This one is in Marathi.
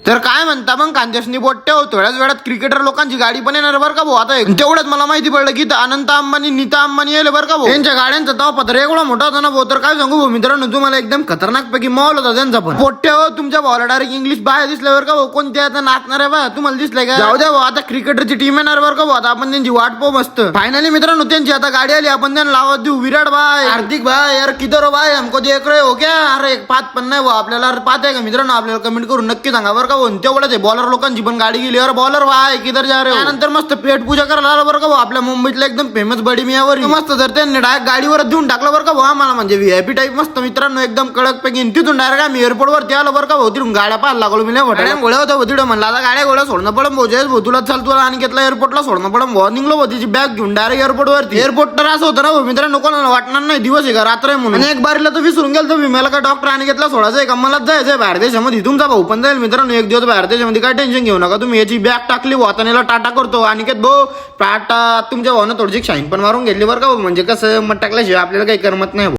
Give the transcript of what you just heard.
तर काय म्हणता मग कांचसनी बोट्टे हो, थोड्याच वेळात क्रिकेटर लोकांची गाडी पण येणार बरं का भाऊ. आता तेवढ्यात मला माहिती पडलं की अनंत अंबानी, नीता अंबानी येईल बरं का भाऊ. त्यांच्या गाड्यांचा ताव पत्र एवढा मोठा होता ना भाऊ, तर काय सांगू भाऊ मित्रांनो तुम्हाला, एकदम खतरनाक पैकी मॉल होता त्यांचा. पण पोट्टे हो, तुमच्या भावाला डायरेक्ट इंग्लिश बाहेर दिसल्यावर का भाऊ, कोणत्या आता नाचणार आहे बा तुम्हाला दिसलंय का? जाऊ द्या भाऊ, आता क्रिकेटरची टीम येणार बरं का भाऊ. आता आपण त्यांची वाट पाहू मस्त. फायनली मित्रांनो त्यांची आता गाडी आली, आपण त्यांना लावत देऊ. विराट भाई, हार्दिक भाई, यार किधर हो भाई, हमको देख रहे हो क्या? अरे एक पाच पण नाही भाऊ आपल्याला, पाहत आहे का मित्रांनो? आपल्याला कमेंट करून नक्की सांगा बरं का भाऊ. तेवढंच आहे, बॉलर लोकांची पण गाडी गेली. अरे बॉलर भाई किधर जा रहे हो? त्यानंतर मस्त पेट पूजा करायला आला बरं का भाऊ. आपल्या मुंबईतला एकदम फेमस बडी मियावर मस्त जर त्यांनी डायरेक्ट गाडीवर देऊन टाकलं बरं का भाऊ आम्हाला, म्हणजे व्हीआयपी टाईप मस्त मित्रांनो, एकदम कडक पैकी. तिथून डायरेक्ट आम्ही एअरपोर्ट वरती आलो बरं का भाऊ. तिथून गाड्या पाहायला लागलो मी, गाड्या गोळ्या होत्या तिथं. म्हणलं आता गाड्या गोळ्या सोडणं पडम भाऊ. जयस भाऊ तुला चाल, तुला आणि घेतला एअरपोर्टला सोडणं पडम भाऊ. निघलो भाऊ तिची बॅग घेऊन डायरेक्ट एअरपोर्ट वरती. एअरपोर्ट तर असं होतं ना भाऊ मित्रांनो, कोणाला वाटणार नाही दिवस आहे का रात्र आहे म्हणून. एक बारीला तर विसरून गेलो तुम्ही, मला का डॉक्टर आणि घेतला सोडायचं आहे का, मलाच जायचंय बाहेर देशामध्ये. तुमचा भाऊ पण जाईल मित्रांनो एक दिवस बाहेर देशामध्ये, काय टेन्शन घेऊ नका तुम्ही. याची बॅग टाकली वातानेला टाटा करतो अनिकेत भाऊ. टाटा तुमच्या भावानं थोडीशी शाईन पण मारून घेतली बरं का भाऊ, म्हणजे कसं मग टाकल्याशिवाय आपल्याला काही करमत नाही भाऊ.